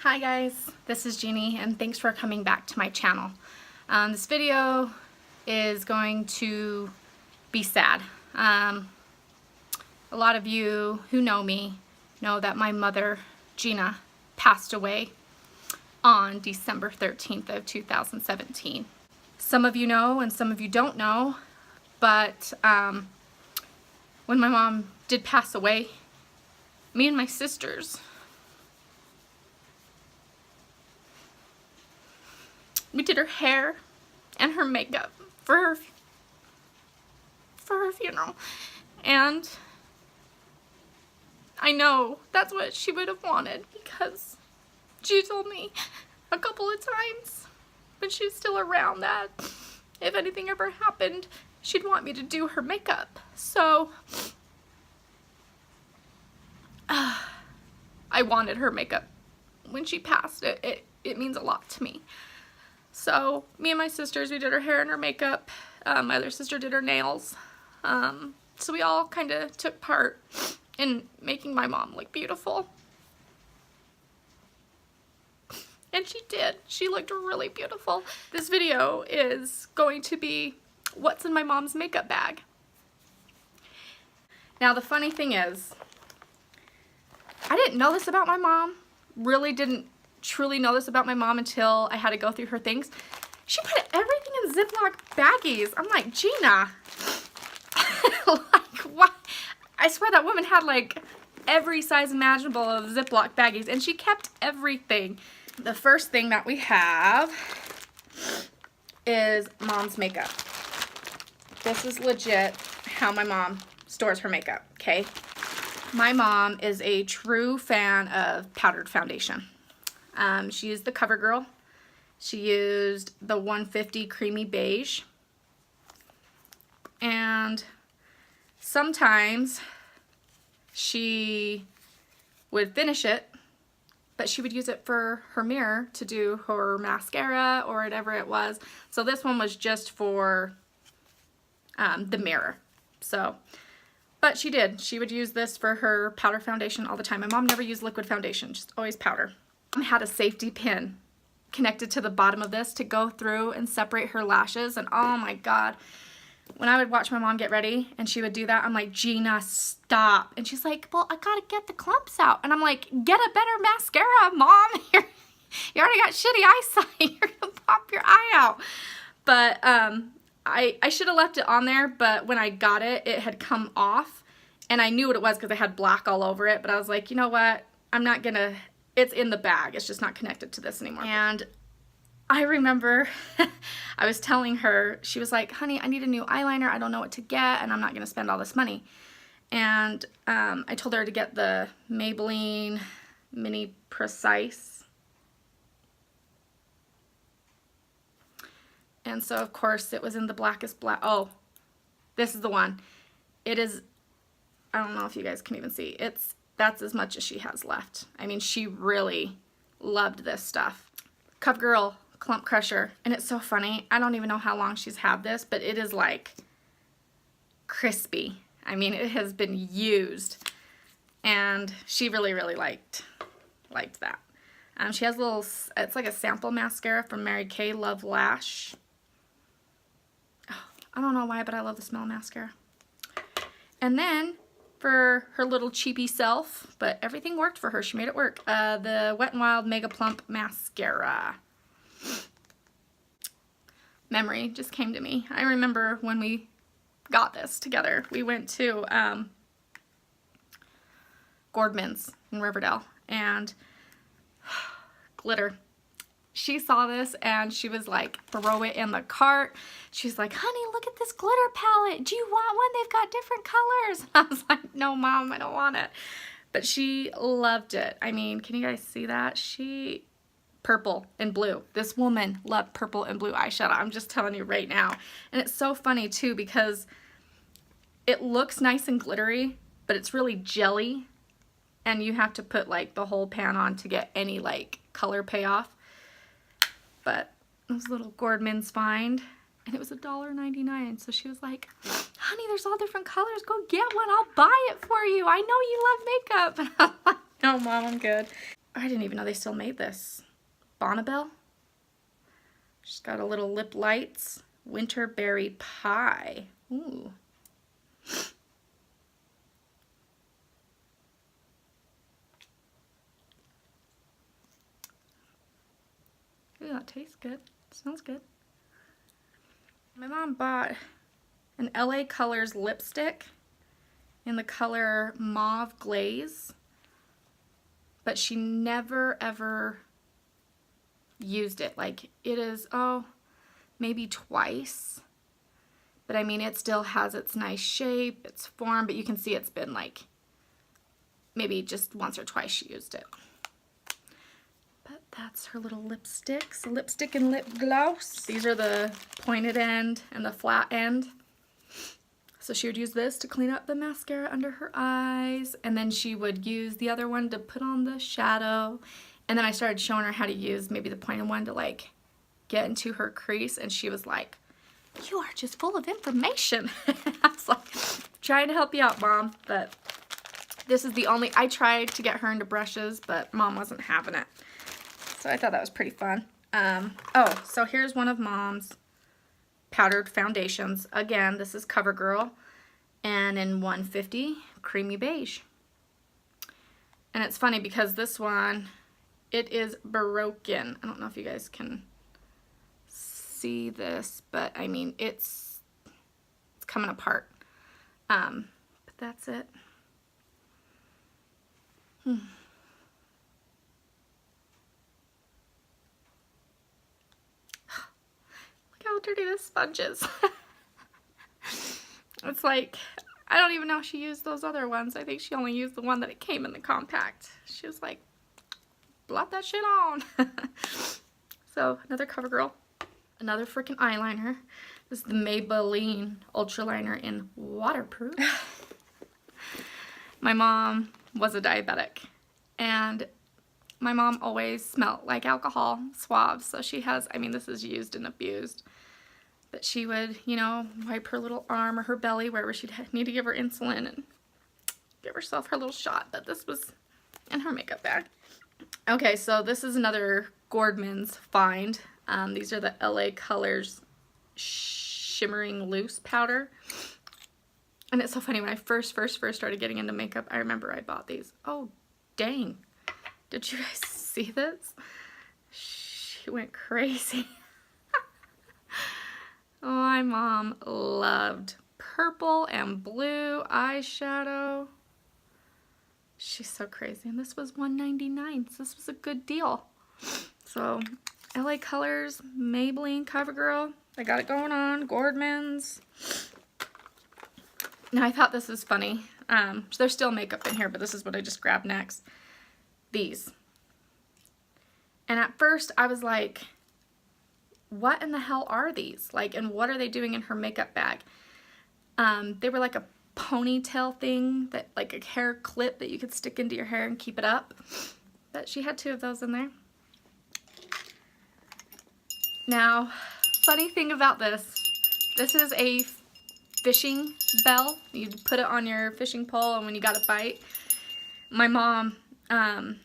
Hi guys, this is Jeannie and thanks for coming back to my channel. This video is going to be sad. A lot of you who know me know that my mother, Gina, passed away on December 13th of 2017. Some of you know and some of you don't know, but when my mom did pass away, me and my sisters, we did her hair and her makeup for her funeral. And I know that's what she would have wanted, because she told me a couple of times when she's still around that if anything ever happened, she'd want me to do her makeup. So I wanted her makeup when she passed. It means a lot to me. So me and my sisters, we did her hair and her makeup. My other sister did her nails. So we all kind of took part in making my mom look beautiful. And she did. She looked really beautiful. This video is going to be what's in my mom's makeup bag. Now the funny thing is, I didn't know this about my mom. Really didn't truly know this about my mom until I had to go through her things. She put everything in Ziploc baggies. I'm like, Gina, like, what? I swear that woman had like every size imaginable of Ziploc baggies, and she kept everything. The first thing that we have is mom's makeup. This is legit how my mom stores her makeup, okay? My mom is a true fan of powdered foundation. She used the CoverGirl. She used the 150 Creamy Beige. And sometimes she would finish it, but she would use it for her mirror to do her mascara or whatever it was. So this one was just for the mirror. So, but she did. She would use this for her powder foundation all the time. My mom never used liquid foundation, just always powder. I had a safety pin connected to the bottom of this to go through and separate her lashes, and oh my god, when I would watch my mom get ready and she would do that, I'm like, Gina, stop. And she's like, well, I gotta get the clumps out. And I'm like, get a better mascara, Mom. You already got shitty eyesight. You're gonna pop your eye out. But I should have left it on there, but when I got it, it had come off, and I knew what it was because I had black all over it. But I was like, you know what, I'm not gonna, it's in the bag, it's just not connected to this anymore. And I remember I was telling her, she was like, honey, I need a new eyeliner, I don't know what to get, and I'm not gonna spend all this money. And I told her to get the Maybelline Mini Precise. And so of course it was in the blackest black. Oh, this is the one. It is, I don't know if you guys can even see, that's as much as she has left. I mean, she really loved this stuff. CoverGirl Clump Crusher, and it's so funny, I don't even know how long she's had this, but it is like crispy. I mean, it has been used, and she really liked that. She has a little, it's like a sample mascara from Mary Kay Love Lash. Oh, I don't know why, but I love the smell of mascara. And then for her little cheapy self, but everything worked for her, she made it work, the Wet n Wild Mega Plump Mascara. Memory just came to me. I remember when we got this together, we went to Gordman's in Riverdale, and glitter. She saw this and she was like, throw it in the cart. She's like, honey, look at this glitter palette. Do you want one? They've got different colors. I was like, no, Mom, I don't want it. But she loved it. I mean, can you guys see that? Purple and blue. This woman loved purple and blue eyeshadow. I'm just telling you right now. And it's so funny too, because it looks nice and glittery, but it's really jelly. And you have to put like the whole pan on to get any like color payoff. But it was a little Gordman's find, and it was $1.99. So she was like, honey, there's all different colors. Go get one. I'll buy it for you. I know you love makeup. And I'm like, no, Mom, I'm good. I didn't even know they still made this. Bonnabelle. She's got a little lip lights. Winterberry pie. Ooh. Ooh, that tastes good. Smells good. My mom bought an LA Colors lipstick in the color Mauve Glaze, but she never ever used it. Like, it is, oh, maybe twice, but I mean, it still has its nice shape, its form, but you can see it's been like maybe just once or twice she used it. But that's her little lipsticks, a lipstick and lip gloss. These are the pointed end and the flat end. So she would use this to clean up the mascara under her eyes, and then she would use the other one to put on the shadow. And then I started showing her how to use maybe the pointed one to like get into her crease, and she was like, "You are just full of information." I was like, trying to help you out, Mom, but this is the only, I tried to get her into brushes, but Mom wasn't having it. So I thought that was pretty fun. Oh, so here's one of Mom's powdered foundations. Again, this is CoverGirl, and in 150 creamy beige. And it's funny because this one, it is broken. I don't know if you guys can see this, but I mean, it's coming apart. But that's it. Look how dirty this sponge is. It's like, I don't even know she used those other ones. I think she only used the one that it came in the compact. She was like, blot that shit on. So, another CoverGirl. Another freaking eyeliner. This is the Maybelline Ultraliner in Waterproof. My mom was a diabetic, and my mom always smelled like alcohol swabs. So she has, I mean, this is used and abused, but she would, you know, wipe her little arm or her belly wherever she'd need to give her insulin and give herself her little shot. But this was in her makeup bag. Okay, so this is another Gordman's find. These are the LA Colors Shimmering Loose Powder. And it's so funny, when I first started getting into makeup, I remember I bought these. Oh, dang. Did you guys see this? She went crazy. Oh, my mom loved purple and blue eyeshadow. She's so crazy. And this was $1.99, so this was a good deal. So, LA Colors, Maybelline, CoverGirl. I got it going on. Gordman's. Now, I thought this was funny. There's still makeup in here, but this is what I just grabbed next. These. And at first, I was like, what in the hell are these? Like, and what are they doing in her makeup bag? They were like a ponytail thing, that like a hair clip that you could stick into your hair and keep it up. But she had 2 of those in there. Now, funny thing about this is a fishing bell. You put it on your fishing pole, and when you got a bite. My mom, a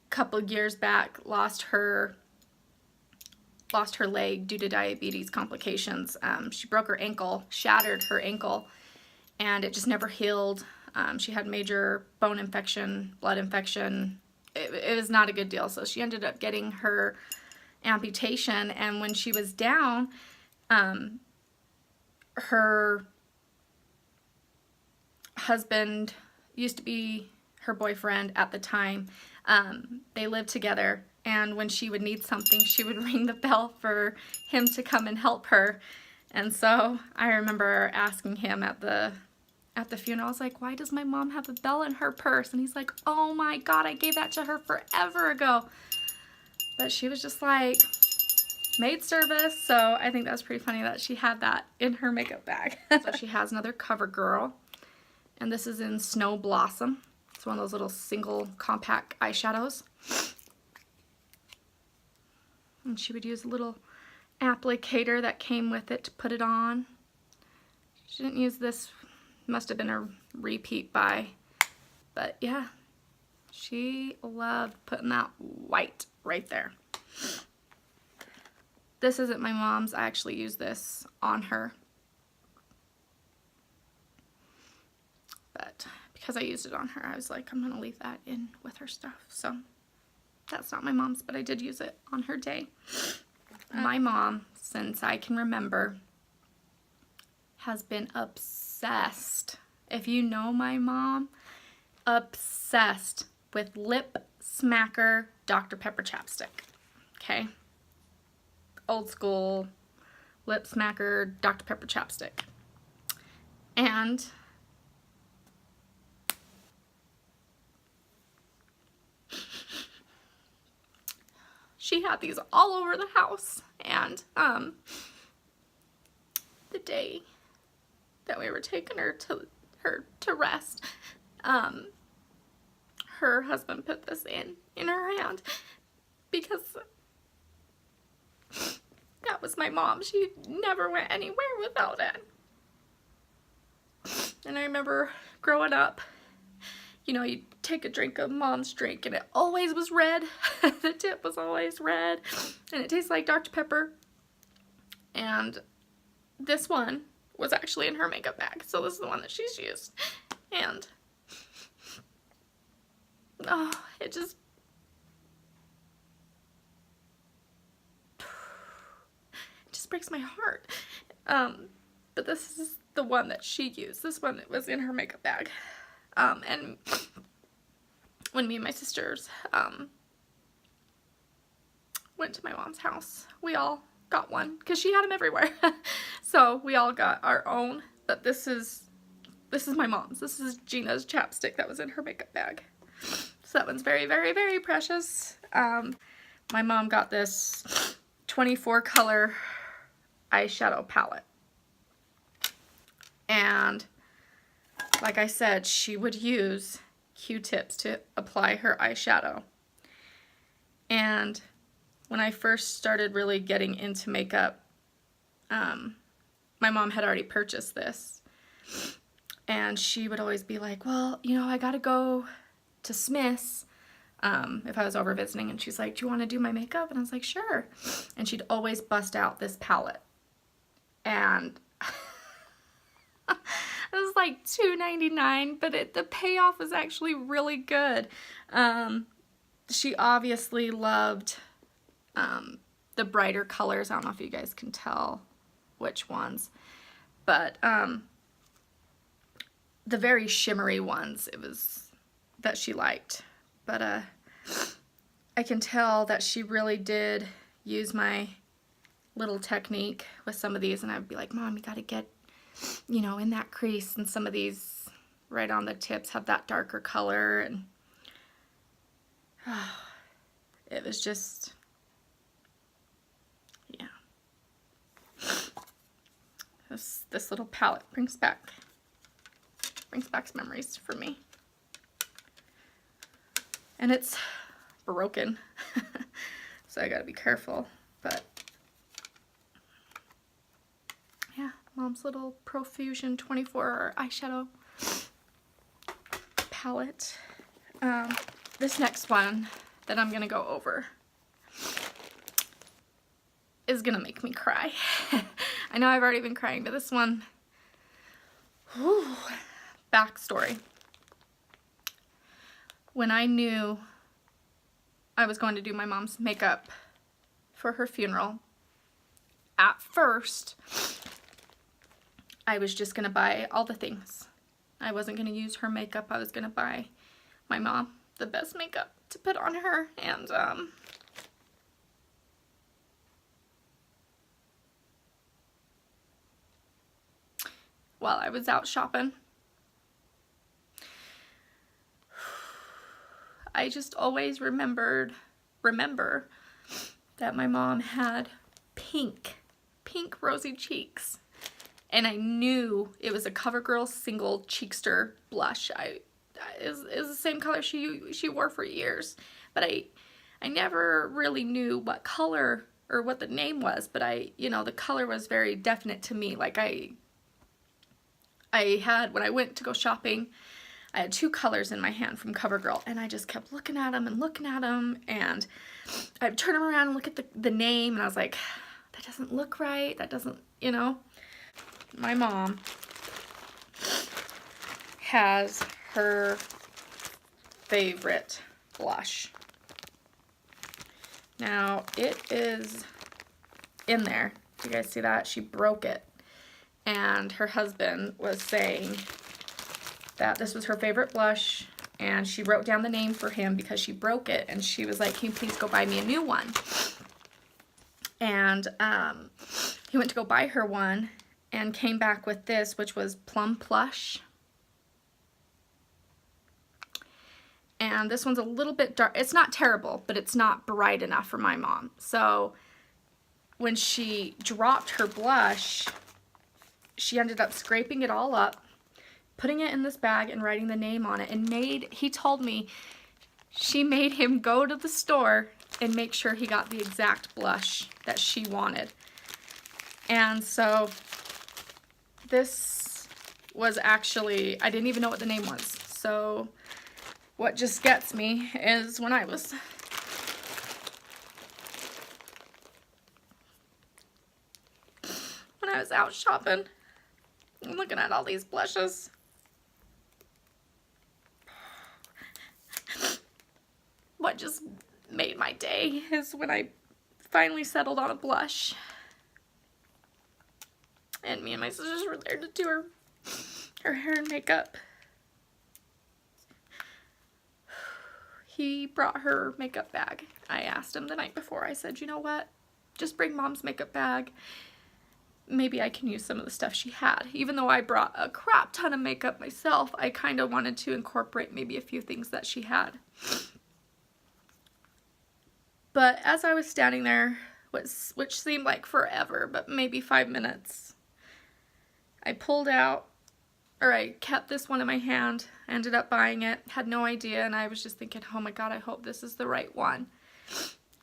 couple years back, lost her leg due to diabetes complications. She broke her ankle, shattered her ankle, and it just never healed. She had major bone infection, blood infection. It was not a good deal, so she ended up getting her amputation. And when she was down, her husband used to be her boyfriend at the time. They lived together, and when she would need something, she would ring the bell for him to come and help her. And so I remember asking him at the funeral, I was like, why does my mom have a bell in her purse? And he's like, oh my God, I gave that to her forever ago. But she was just like, maid service. So I think that's pretty funny that she had that in her makeup bag. So she has another CoverGirl, and this is in Snow Blossom. It's one of those little single compact eyeshadows. And she would use a little applicator that came with it to put it on. She didn't use this, must have been a repeat buy. But yeah, She loved putting that white right there. This isn't my mom's. I actually used this on her. But because I used it on her, I was like, I'm going to leave that in with her stuff. So that's not my mom's, but I did use it on her day. My mom, since I can remember, has been obsessed. If you know my mom, obsessed with Lip Smacker Dr. Pepper chapstick. Okay? Old school Lip Smacker Dr. Pepper chapstick. And she had these all over the house. And the day that we were taking her to rest, her husband put this in her hand because that was my mom. She never went anywhere without it. And I remember growing up, you know, you'd take a drink of mom's drink and it always was red. The tip was always red and it tastes like Dr. Pepper. And this one was actually in her makeup bag. So this is the one that she's used. And oh, it just breaks my heart. But this is the one that she used. This one was in her makeup bag. And when me and my sisters went to my mom's house, we all got one because she had them everywhere. So we all got our own. But this is my mom's. This is Gina's chapstick that was in her makeup bag. So that one's very, very, very precious. My mom got this 24 color eyeshadow palette. And like I said, she would use Q-tips to apply her eyeshadow. And when I first started really getting into makeup, my mom had already purchased this. And she would always be like, well, you know, I gotta go to Smith's if I was over visiting. And she's like, do you want to do my makeup? And I was like, sure. And she'd always bust out this palette. And it was like $2.99, but the payoff was actually really good. She obviously loved the brighter colors. I don't know if you guys can tell which ones, but the very shimmery ones, it was that she liked. But I can tell that she really did use my little technique with some of these, and I'd be like, Mom, you gotta get, you know, in that crease, and some of these right on the tips have that darker color, and it was just, yeah. This little palette brings back memories for me. And it's broken, so I gotta be careful, but yeah, Mom's little Profusion 24 eyeshadow palette. This next one that I'm gonna go over is gonna make me cry. I know I've already been crying, but this one, whew, backstory. When I knew I was going to do my mom's makeup for her funeral, at first, I was just gonna buy all the things. I wasn't gonna use her makeup. I was gonna buy my mom the best makeup to put on her, and while I was out shopping, I just always remember that my mom had pink rosy cheeks, and I knew it was a CoverGirl Single Cheekster blush. Is the same color she wore for years, but I never really knew what color or what the name was, but you know, the color was very definite to me. Like I had, when I went to go shopping, I had 2 colors in my hand from CoverGirl, and I just kept looking at them and looking at them, and I'd turn them around and look at the name, and I was like, that doesn't look right, that doesn't, you know. My mom has her favorite blush. Now, it is in there. You guys see that? She broke it. And her husband was saying that this was her favorite blush, and she wrote down the name for him because she broke it, and she was like, can you please go buy me a new one? And he went to go buy her one and came back with this, which was Plum Plush. And this one's a little bit dark. It's not terrible, but it's not bright enough for my mom. So when she dropped her blush, she ended up scraping it all up, putting it in this bag and writing the name on it, and he told me she made him go to the store and make sure he got the exact blush that she wanted. And so this was actually, I didn't even know what the name was. So what just gets me is when I was out shopping and looking at all these blushes, what just made my day is when I finally settled on a blush, and me and my sisters were there to do her hair and makeup. He brought her makeup bag. I asked him the night before, I said, you know what, just bring mom's makeup bag. Maybe I can use some of the stuff she had. Even though I brought a crap ton of makeup myself, I kind of wanted to incorporate maybe a few things that she had. But as I was standing there, which seemed like forever, but maybe 5 minutes, I pulled out, or I kept this one in my hand, ended up buying it, had no idea, and I was just thinking, oh my god, I hope this is the right one.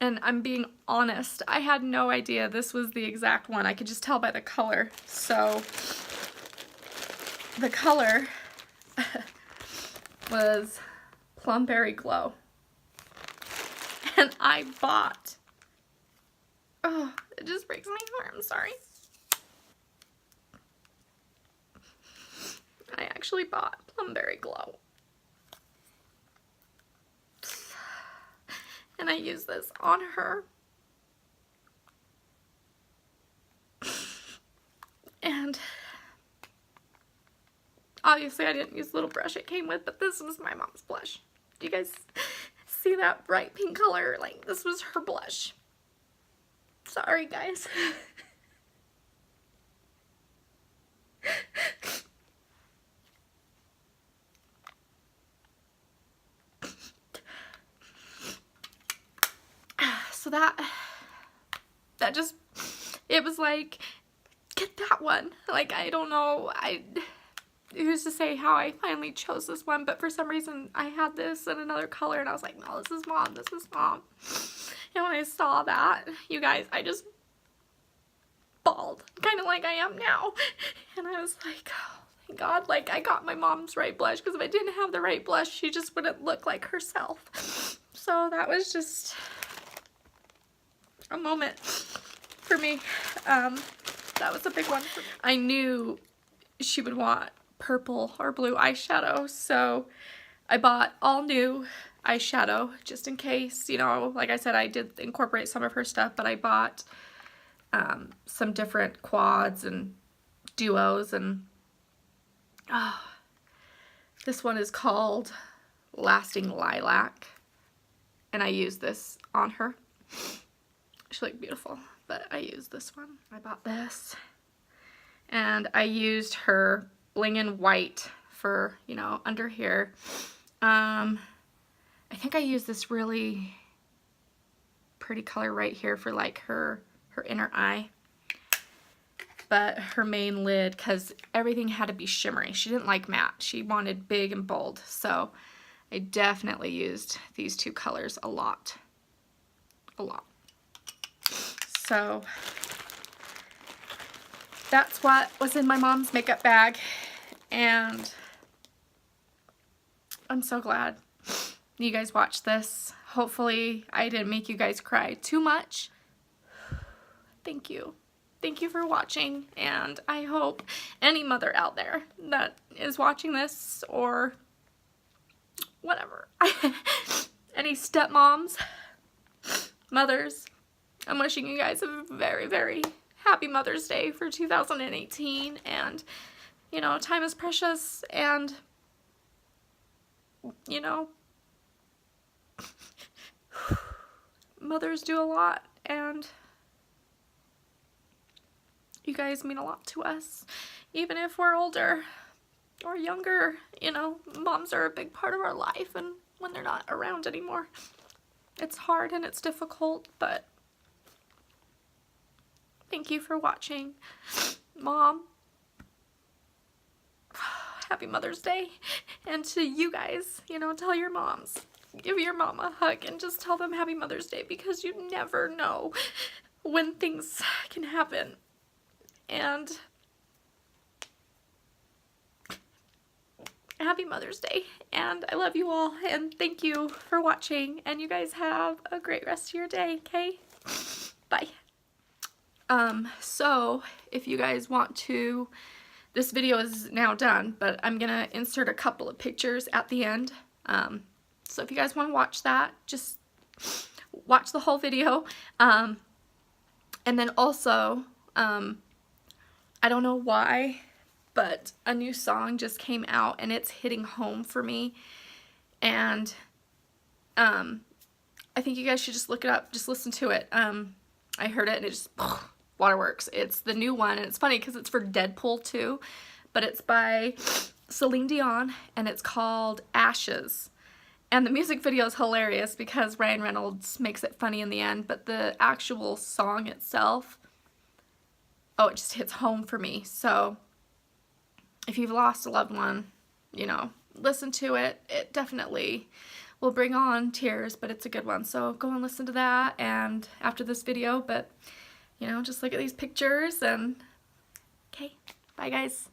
And I'm being honest, I had no idea this was the exact one. I could just tell by the color. So the color was Plum Berry Glow. And I bought, oh, it just breaks my heart, I'm sorry. I actually bought Plum Berry Glow. And I used this on her. And obviously I didn't use the little brush it came with, but this was my mom's blush. Do you guys see that bright pink color? Like, this was her blush. Sorry, guys. So that just, it was like, get that one. Like, I don't know, who's to say how I finally chose this one, but for some reason I had this in another color, and I was like, no, this is mom, this is mom. And when I saw that, you guys, I just bawled, kind of like I am now. And I was like, oh, thank God, like, I got my mom's right blush, because if I didn't have the right blush, she just wouldn't look like herself. So that was just a moment for me. That was a big one for me. I knew she would want purple or blue eyeshadow, so I bought all new eyeshadow just in case. You know, like I said, I did incorporate some of her stuff, but I bought some different quads and duos, and this one is called Lasting Lilac, and I used this on her. She looked beautiful, but I used this one. I bought this, and I used her Bling in White for, you know, under here. I think I used this really pretty color right here for like her inner eye, but her main lid, because everything had to be shimmery. She didn't like matte. She wanted big and bold, so I definitely used these 2 colors a lot. So that's what was in my mom's makeup bag, and I'm so glad you guys watched this. Hopefully I didn't make you guys cry too much. Thank you. Thank you for watching, and I hope any mother out there that is watching this, or whatever, any stepmoms, mothers, I'm wishing you guys a very, very happy Mother's Day for 2018, and, you know, time is precious, and, you know, mothers do a lot, and you guys mean a lot to us, even if we're older or younger. You know, moms are a big part of our life, and when they're not around anymore, it's hard and it's difficult, but thank you for watching. Mom, happy Mother's Day. And to you guys, you know, tell your moms, give your mom a hug and just tell them happy Mother's Day, because you never know when things can happen. And happy Mother's Day, and I love you all, and thank you for watching, and you guys have a great rest of your day, okay? Bye. So if you guys want to, this video is now done, but I'm gonna insert a couple of pictures at the end. So if you guys want to watch that, just watch the whole video. And then also, I don't know why, but a new song just came out and it's hitting home for me, and I think you guys should just look it up, just listen to it. I heard it and it just waterworks. It's the new one, and it's funny because it's for Deadpool too, but it's by Celine Dion and it's called Ashes, and the music video is hilarious because Ryan Reynolds makes it funny in the end, but the actual song itself, oh, it just hits home for me. So if you've lost a loved one, you know, listen to it. It definitely will bring on tears, but it's a good one. So go and listen to that and after this video, but, you know, just look at these pictures and, okay, bye guys.